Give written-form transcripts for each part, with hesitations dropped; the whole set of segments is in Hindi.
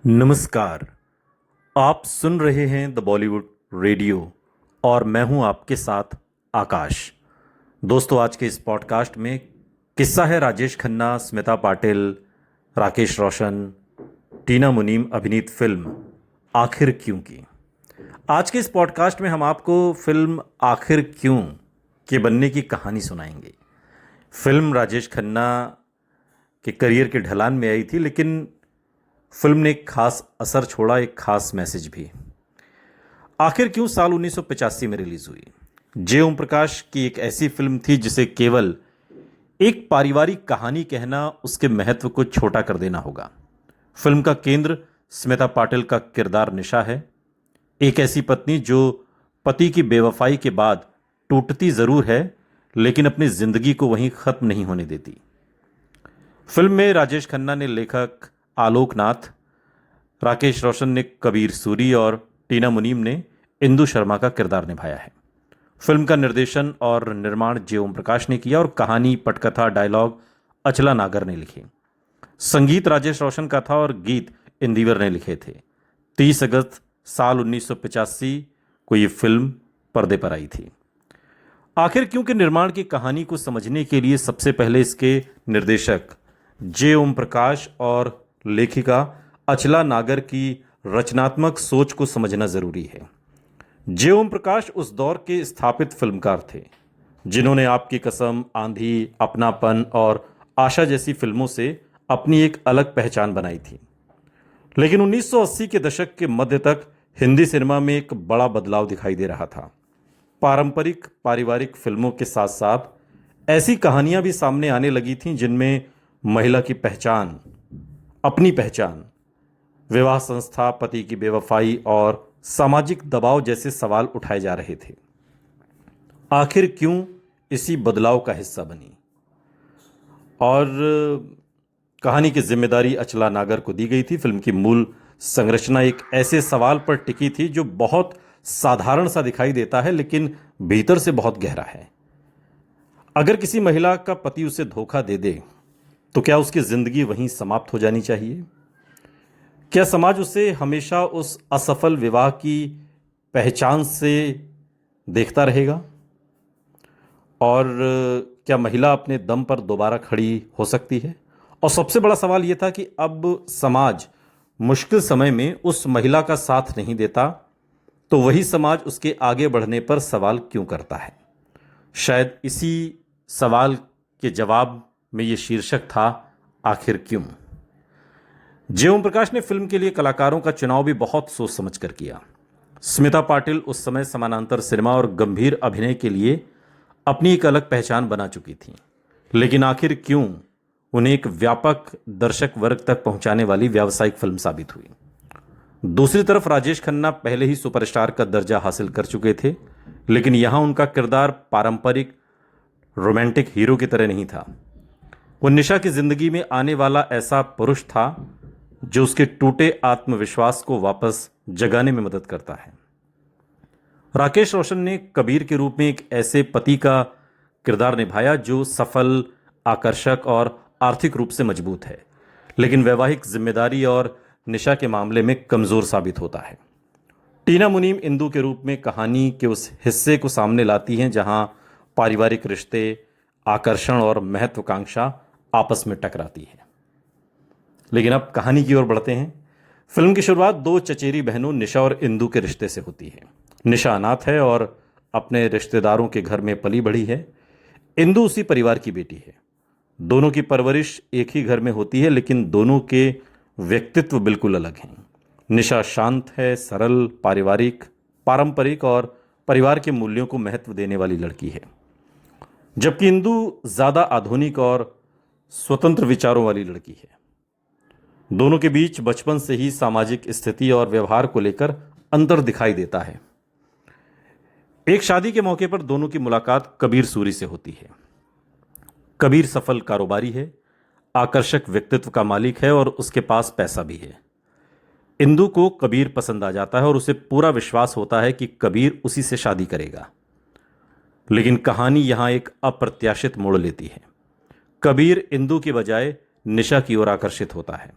नमस्कार। आप सुन रहे हैं द बॉलीवुड रेडियो और मैं हूं आपके साथ आकाश। दोस्तों, आज के इस पॉडकास्ट में किस्सा है राजेश खन्ना, स्मिता पाटिल, राकेश रोशन, टीना मुनीम अभिनीत फिल्म आखिर क्यों की। आज के इस पॉडकास्ट में हम आपको फिल्म आखिर क्यों के बनने की कहानी सुनाएंगे। फिल्म राजेश खन्ना के करियर के ढलान में आई थी, लेकिन फिल्म ने एक खास असर छोड़ा, एक खास मैसेज भी। आखिर क्यों साल 1985 में रिलीज हुई। जे ओम प्रकाश की एक ऐसी फिल्म थी जिसे केवल एक पारिवारिक कहानी कहना उसके महत्व को छोटा कर देना होगा। फिल्म का केंद्र स्मिता पाटिल का किरदार निशा है, एक ऐसी पत्नी जो पति की बेवफाई के बाद टूटती जरूर है लेकिन अपनी जिंदगी को वहीं खत्म नहीं होने देती। फिल्म में राजेश खन्ना ने लेखक आलोक नाथ, राकेश रोशन ने कबीर सूरी और टीना मुनीम ने इंदु शर्मा का किरदार निभाया है। फिल्म का निर्देशन और निर्माण जे ओम प्रकाश ने किया और कहानी, पटकथा, डायलॉग अचला नागर ने लिखे। संगीत राजेश रोशन का था और गीत इंदिवर ने लिखे थे। 30 अगस्त साल 1985 को ये फिल्म पर्दे पर आई थी। आखिर क्यों के निर्माण की कहानी को समझने के लिए सबसे पहले इसके निर्देशक जे ओम प्रकाश और लेखिका अचला नागर की रचनात्मक सोच को समझना जरूरी है। जे ओम प्रकाश उस दौर के स्थापित फिल्मकार थे जिन्होंने आपकी कसम, आंधी, अपनापन और आशा जैसी फिल्मों से अपनी एक अलग पहचान बनाई थी। लेकिन 1980 के दशक के मध्य तक हिंदी सिनेमा में एक बड़ा बदलाव दिखाई दे रहा था। पारंपरिक पारिवारिक फिल्मों के साथ साथ ऐसी कहानियां भी सामने आने लगी थीं जिनमें महिला की पहचान, अपनी पहचान, विवाह संस्था, पति की बेवफाई और सामाजिक दबाव जैसे सवाल उठाए जा रहे थे। आखिर क्यों इसी बदलाव का हिस्सा बनी और कहानी की जिम्मेदारी अचला नागर को दी गई थी। फिल्म की मूल संरचना एक ऐसे सवाल पर टिकी थी जो बहुत साधारण सा दिखाई देता है लेकिन भीतर से बहुत गहरा है। अगर किसी महिला का पति उसे धोखा दे दे तो क्या उसकी जिंदगी वहीं समाप्त हो जानी चाहिए? क्या समाज उसे हमेशा उस असफल विवाह की पहचान से देखता रहेगा? और क्या महिला अपने दम पर दोबारा खड़ी हो सकती है? और सबसे बड़ा सवाल यह था कि अब समाज मुश्किल समय में उस महिला का साथ नहीं देता तो वही समाज उसके आगे बढ़ने पर सवाल क्यों करता है? शायद इसी सवाल के जवाब में ये शीर्षक था आखिर क्यों। जे ओम प्रकाश ने फिल्म के लिए कलाकारों का चुनाव भी बहुत सोच समझ कर किया। स्मिता पाटिल उस समय समानांतर सिनेमा और गंभीर अभिनय के लिए अपनी एक अलग पहचान बना चुकी थी, लेकिन आखिर क्यों उन्हें एक व्यापक दर्शक वर्ग तक पहुंचाने वाली व्यावसायिक फिल्म साबित हुई। दूसरी तरफ राजेश खन्ना पहले ही सुपरस्टार का दर्जा हासिल कर चुके थे, लेकिन यहां उनका किरदार पारंपरिक रोमांटिक हीरो की तरह नहीं था। वो निशा की जिंदगी में आने वाला ऐसा पुरुष था जो उसके टूटे आत्मविश्वास को वापस जगाने में मदद करता है। राकेश रोशन ने कबीर के रूप में एक ऐसे पति का किरदार निभाया जो सफल, आकर्षक और आर्थिक रूप से मजबूत है, लेकिन वैवाहिक जिम्मेदारी और निशा के मामले में कमजोर साबित होता है। टीना मुनीम इंदु के रूप में कहानी के उस हिस्से को सामने लाती हैं जहां पारिवारिक रिश्ते, आकर्षण और महत्वाकांक्षा आपस में टकराती है। लेकिन अब कहानी की ओर बढ़ते हैं। फिल्म की शुरुआत दो चचेरी बहनों निशा और इंदु के रिश्ते से होती है। निशा अनाथ है और अपने रिश्तेदारों के घर में पली बढ़ी है। इंदु उसी परिवार की बेटी है। दोनों की परवरिश एक ही घर में होती है, लेकिन दोनों के व्यक्तित्व बिल्कुल अलग हैं। निशा शांत है, सरल, पारंपरिक और परिवार के मूल्यों को महत्व देने वाली लड़की है, जबकि इंदु ज्यादा आधुनिक और स्वतंत्र विचारों वाली लड़की है। दोनों के बीच बचपन से ही सामाजिक स्थिति और व्यवहार को लेकर अंतर दिखाई देता है। एक शादी के मौके पर दोनों की मुलाकात कबीर सूरी से होती है। कबीर सफल कारोबारी है, आकर्षक व्यक्तित्व का मालिक है और उसके पास पैसा भी है। इंदु को कबीर पसंद आ जाता है और उसे पूरा विश्वास होता है कि कबीर उसी से शादी करेगा। लेकिन कहानी यहां एक अप्रत्याशित मोड़ लेती है। कबीर इंदु की बजाय निशा की ओर आकर्षित होता है।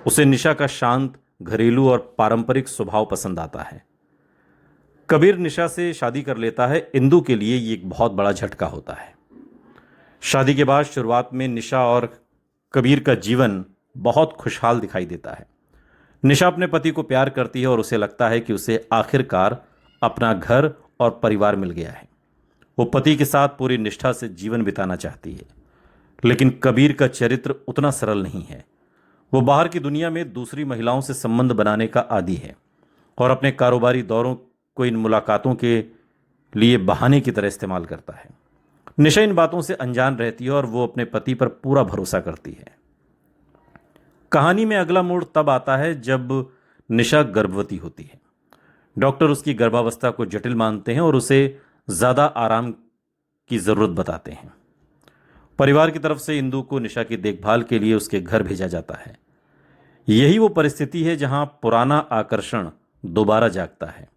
उसे निशा का शांत, घरेलू और पारंपरिक स्वभाव पसंद आता है। कबीर निशा से शादी कर लेता है। इंदु के लिए ये एक बहुत बड़ा झटका होता है। शादी के बाद शुरुआत में निशा और कबीर का जीवन बहुत खुशहाल दिखाई देता है। निशा अपने पति को प्यार करती है और उसे लगता है कि उसे आखिरकार अपना घर और परिवार मिल गया है। वो पति के साथ पूरी निष्ठा से जीवन बिताना चाहती है। लेकिन कबीर का चरित्र उतना सरल नहीं है। वो बाहर की दुनिया में दूसरी महिलाओं से संबंध बनाने का आदी है और अपने कारोबारी दौरों को इन मुलाकातों के लिए बहाने की तरह इस्तेमाल करता है। निशा इन बातों से अनजान रहती है और वो अपने पति पर पूरा भरोसा करती है। कहानी में अगला मोड़ तब आता है जब निशा गर्भवती होती है। डॉक्टर उसकी गर्भावस्था को जटिल मानते हैं और उसे ज़्यादा आराम की ज़रूरत बताते हैं। परिवार की तरफ से इंदु को निशा की देखभाल के लिए उसके घर भेजा जाता है। यही वो परिस्थिति है जहां पुराना आकर्षण दोबारा जागता है।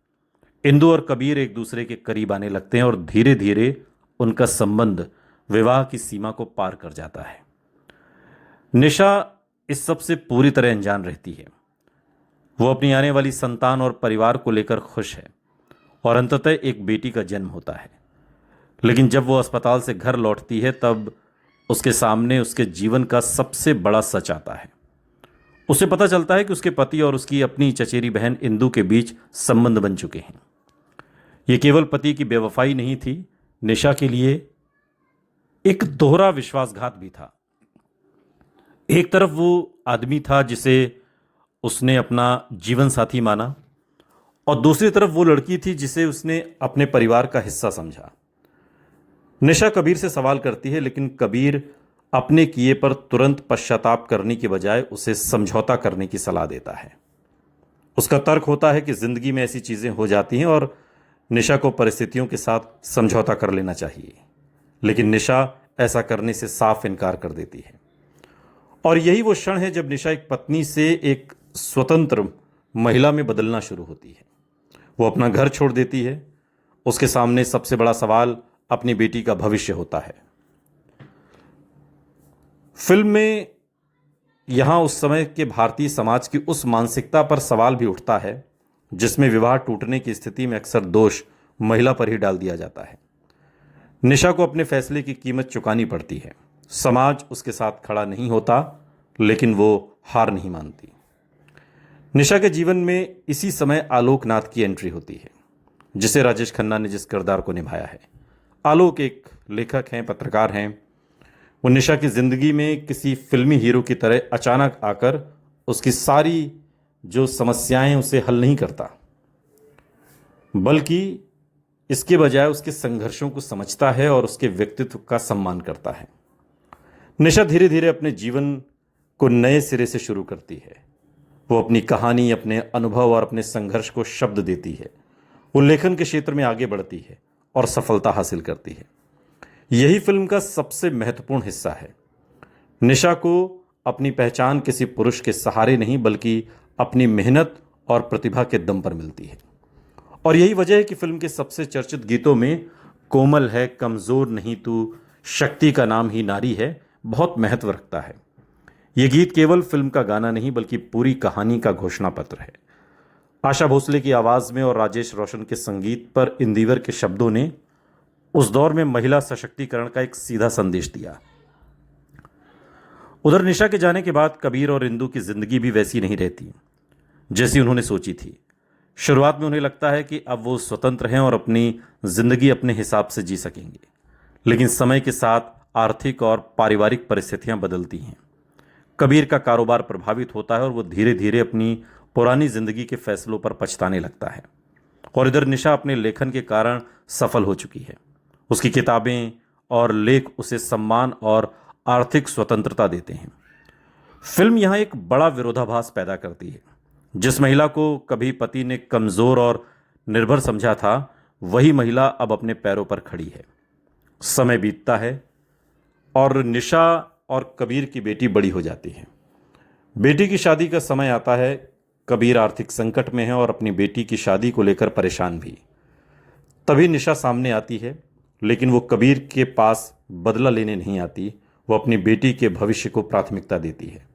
इंदु और कबीर एक दूसरे के करीब आने लगते हैं और धीरे धीरे उनका संबंध विवाह की सीमा को पार कर जाता है। निशा इस सब से पूरी तरह अनजान रहती है। वो अपनी आने वाली संतान और परिवार को लेकर खुश है और अंततः एक बेटी का जन्म होता है। लेकिन जब वो अस्पताल से घर लौटती है तब उसके सामने उसके जीवन का सबसे बड़ा सच आता है। उसे पता चलता है कि उसके पति और उसकी अपनी चचेरी बहन इंदु के बीच संबंध बन चुके हैं। ये केवल पति की बेवफाई नहीं थी, निशा के लिए एक दोहरा विश्वासघात भी था। एक तरफ वो आदमी था जिसे उसने अपना जीवन साथी माना और दूसरी तरफ वो लड़की थी जिसे उसने अपने परिवार का हिस्सा समझा। निशा कबीर से सवाल करती है, लेकिन कबीर अपने किए पर तुरंत पश्चाताप करने की बजाय उसे समझौता करने की सलाह देता है। उसका तर्क होता है कि जिंदगी में ऐसी चीजें हो जाती हैं और निशा को परिस्थितियों के साथ समझौता कर लेना चाहिए। लेकिन निशा ऐसा करने से साफ इनकार कर देती है। और यही वो क्षण है जब निशा एक पत्नी से एक स्वतंत्र महिला में बदलना शुरू होती है। वो अपना घर छोड़ देती है। उसके सामने सबसे बड़ा सवाल अपनी बेटी का भविष्य होता है। फिल्म में यहां उस समय के भारतीय समाज की उस मानसिकता पर सवाल भी उठता है जिसमें विवाह टूटने की स्थिति में अक्सर दोष महिला पर ही डाल दिया जाता है। निशा को अपने फैसले की कीमत चुकानी पड़ती है। समाज उसके साथ खड़ा नहीं होता, लेकिन वो हार नहीं मानती। निशा के जीवन में इसी समय आलोक नाथ की एंट्री होती है, जिसे राजेश खन्ना ने जिस किरदार को निभाया है। आलोक एक लेखक हैं, पत्रकार हैं। वो निशा की जिंदगी में किसी फिल्मी हीरो की तरह अचानक आकर उसकी सारी जो समस्याएं उसे हल नहीं करता, बल्कि इसके बजाय उसके संघर्षों को समझता है और उसके व्यक्तित्व का सम्मान करता है। निशा धीरे धीरे अपने जीवन को नए सिरे से शुरू करती है। वो अपनी कहानी, अपने अनुभव और अपने संघर्ष को शब्द देती है। वो लेखन के क्षेत्र में आगे बढ़ती है और सफलता हासिल करती है। यही फिल्म का सबसे महत्वपूर्ण हिस्सा है। निशा को अपनी पहचान किसी पुरुष के सहारे नहीं, बल्कि अपनी मेहनत और प्रतिभा के दम पर मिलती है। और यही वजह है कि फिल्म के सबसे चर्चित गीतों में कोमल है, कमजोर नहीं तू, शक्ति का नाम ही नारी है बहुत महत्व रखता है। यह गीत केवल फिल्म का गाना नहीं, बल्कि पूरी कहानी का घोषणा पत्र है। आशा भोसले की आवाज में और राजेश रोशन के संगीत पर इंदिवर के शब्दों ने उस दौर में महिला सशक्तिकरण का एक सीधा संदेश दिया। उधर निशा के जाने के बाद कबीर और इंदु की जिंदगी भी वैसी नहीं रहती जैसी उन्होंने सोची थी। शुरुआत में उन्हें लगता है कि अब वो स्वतंत्र हैं और अपनी जिंदगी अपने हिसाब से जी सकेंगे, लेकिन समय के साथ आर्थिक और पारिवारिक परिस्थितियां बदलती हैं। कबीर का कारोबार प्रभावित होता है और वो धीरे धीरे अपनी पुरानी जिंदगी के फैसलों पर पछताने लगता है। और इधर निशा अपने लेखन के कारण सफल हो चुकी है। उसकी किताबें और लेख उसे सम्मान और आर्थिक स्वतंत्रता देते हैं। फिल्म यहाँ एक बड़ा विरोधाभास पैदा करती है। जिस महिला को कभी पति ने कमजोर और निर्भर समझा था, वही महिला अब अपने पैरों पर खड़ी है। समय बीतता है और निशा और कबीर की बेटी बड़ी हो जाती है। बेटी की शादी का समय आता है। कबीर आर्थिक संकट में है और अपनी बेटी की शादी को लेकर परेशान भी। तभी निशा सामने आती है, लेकिन वो कबीर के पास बदला लेने नहीं आती। वो अपनी बेटी के भविष्य को प्राथमिकता देती है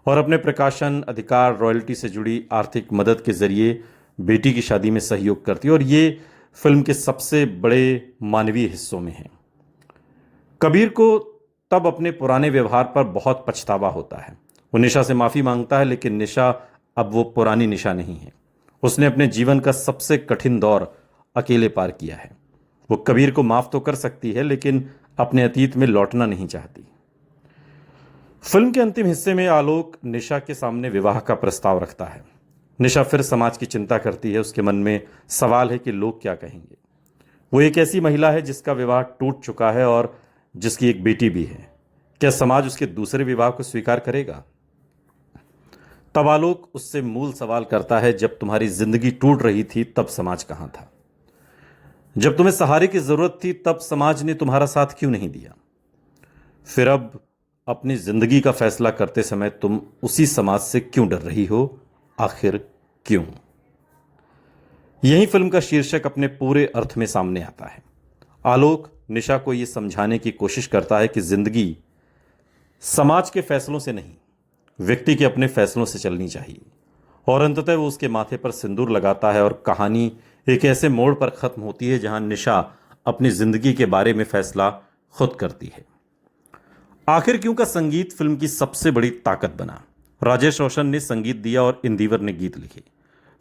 और अपने प्रकाशन अधिकार रॉयल्टी से जुड़ी आर्थिक मदद के जरिए बेटी की शादी में सहयोग करती है और ये फिल्म के सबसे बड़े मानवीय हिस्सों में है। कबीर को तब अपने पुराने व्यवहार पर बहुत पछतावा होता है। वो निशा से माफी मांगता है, लेकिन निशा अब वो पुरानी निशा नहीं है। उसने अपने जीवन का सबसे कठिन दौर अकेले पार किया है। वो कबीर को माफ तो कर सकती है, लेकिन अपने अतीत में लौटना नहीं चाहती। फिल्म के अंतिम हिस्से में आलोक निशा के सामने विवाह का प्रस्ताव रखता है। निशा फिर समाज की चिंता करती है। उसके मन में सवाल है कि लोग क्या कहेंगे। वो एक ऐसी महिला है जिसका विवाह टूट चुका है और जिसकी एक बेटी भी है। क्या समाज उसके दूसरे विवाह को स्वीकार करेगा? तब आलोक उससे मूल सवाल करता है, जब तुम्हारी जिंदगी टूट रही थी तब समाज कहां था? जब तुम्हें सहारे की जरूरत थी तब समाज ने तुम्हारा साथ क्यों नहीं दिया? फिर अब अपनी जिंदगी का फैसला करते समय तुम उसी समाज से क्यों डर रही हो? आखिर क्यों? यही फिल्म का शीर्षक अपने पूरे अर्थ में सामने आता है। आलोक निशा को यह समझाने की कोशिश करता है कि जिंदगी समाज के फैसलों से नहीं, व्यक्ति के अपने फैसलों से चलनी चाहिए। और अंततः वो उसके माथे पर सिंदूर लगाता है और कहानी एक ऐसे मोड़ पर खत्म होती है जहां निशा अपनी जिंदगी के बारे में फैसला खुद करती है। आखिर क्यों का संगीत फिल्म की सबसे बड़ी ताकत बना। राजेश रोशन ने संगीत दिया और इंदिवर ने गीत लिखे।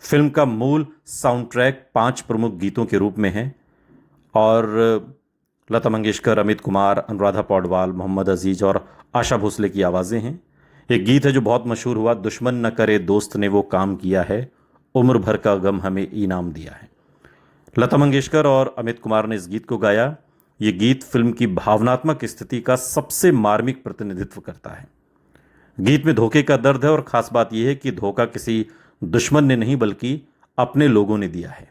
फिल्म का मूल साउंड ट्रैक 5 प्रमुख गीतों के रूप में है और लता मंगेशकर, अमित कुमार, अनुराधा पौडवाल, मोहम्मद अजीज और आशा भोसले की आवाज़ें हैं। एक गीत है जो बहुत मशहूर हुआ, दुश्मन न करे दोस्त ने वो काम किया है, उम्र भर का गम हमें इनाम दिया है। लता मंगेशकर और अमित कुमार ने इस गीत को गाया। ये गीत फिल्म की भावनात्मक स्थिति का सबसे मार्मिक प्रतिनिधित्व करता है। गीत में धोखे का दर्द है और खास बात यह है कि धोखा किसी दुश्मन ने नहीं बल्कि अपने लोगों ने दिया है।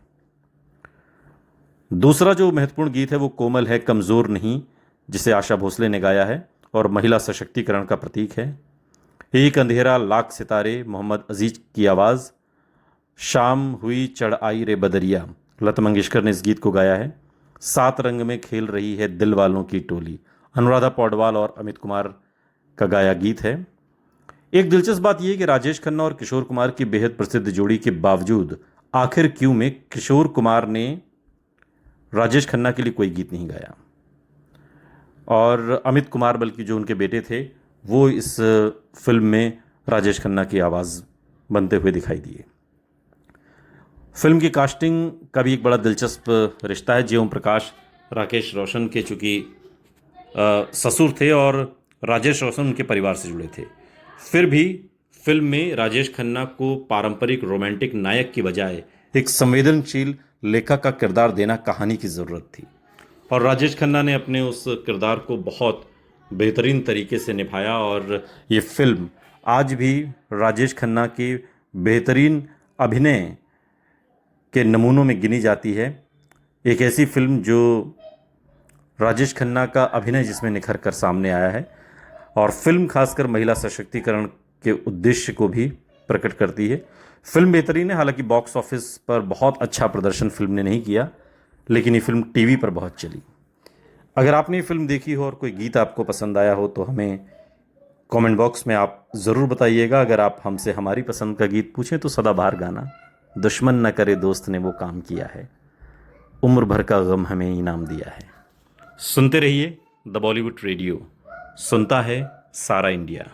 दूसरा जो महत्वपूर्ण गीत है वो कोमल है कमजोर नहीं, जिसे आशा भोसले ने गाया है और महिला सशक्तिकरण का प्रतीक है। एक अंधेरा लाख सितारे, मोहम्मद अजीज की आवाज़। शाम हुई चढ़ आई रे बदरिया, लता मंगेशकर ने इस गीत को गाया है। सात रंग में खेल रही है दिल वालों की टोली, अनुराधा पौडवाल और अमित कुमार का गाया गीत है। एक दिलचस्प बात यह है कि राजेश खन्ना और किशोर कुमार की बेहद प्रसिद्ध जोड़ी के बावजूद आखिर क्यों में किशोर कुमार ने राजेश खन्ना के लिए कोई गीत नहीं गाया और अमित कुमार बल्कि जो उनके बेटे थे वो इस फिल्म में राजेश खन्ना की आवाज़ बनते हुए दिखाई दिए। फिल्म की कास्टिंग का भी एक बड़ा दिलचस्प रिश्ता है। ओम प्रकाश राकेश रोशन के चूँकि ससुर थे और राजेश रोशन उनके परिवार से जुड़े थे, फिर भी फिल्म में राजेश खन्ना को पारंपरिक रोमांटिक नायक की बजाय एक संवेदनशील लेखक का किरदार देना कहानी की ज़रूरत थी और राजेश खन्ना ने अपने उस किरदार को बहुत बेहतरीन तरीके से निभाया और ये फिल्म आज भी राजेश खन्ना के बेहतरीन अभिनय के नमूनों में गिनी जाती है। एक ऐसी फिल्म जो राजेश खन्ना का अभिनय जिसमें निखर कर सामने आया है और फिल्म खासकर महिला सशक्तिकरण के उद्देश्य को भी प्रकट करती है। फिल्म बेहतरीन है, हालांकि बॉक्स ऑफिस पर बहुत अच्छा प्रदर्शन फिल्म ने नहीं किया, लेकिन ये फिल्म टीवी पर बहुत चली। अगर आपने ये फिल्म देखी हो और कोई गीत आपको पसंद आया हो तो हमें कमेंट बॉक्स में आप ज़रूर बताइएगा। अगर आप हमसे हमारी पसंद का गीत पूछें तो सदाबहार गाना दुश्मन न करे दोस्त ने वो काम किया है, उम्र भर का गम हमें इनाम दिया है। सुनते रहिए द बॉलीवुड रेडियो, सुनता है सारा इंडिया।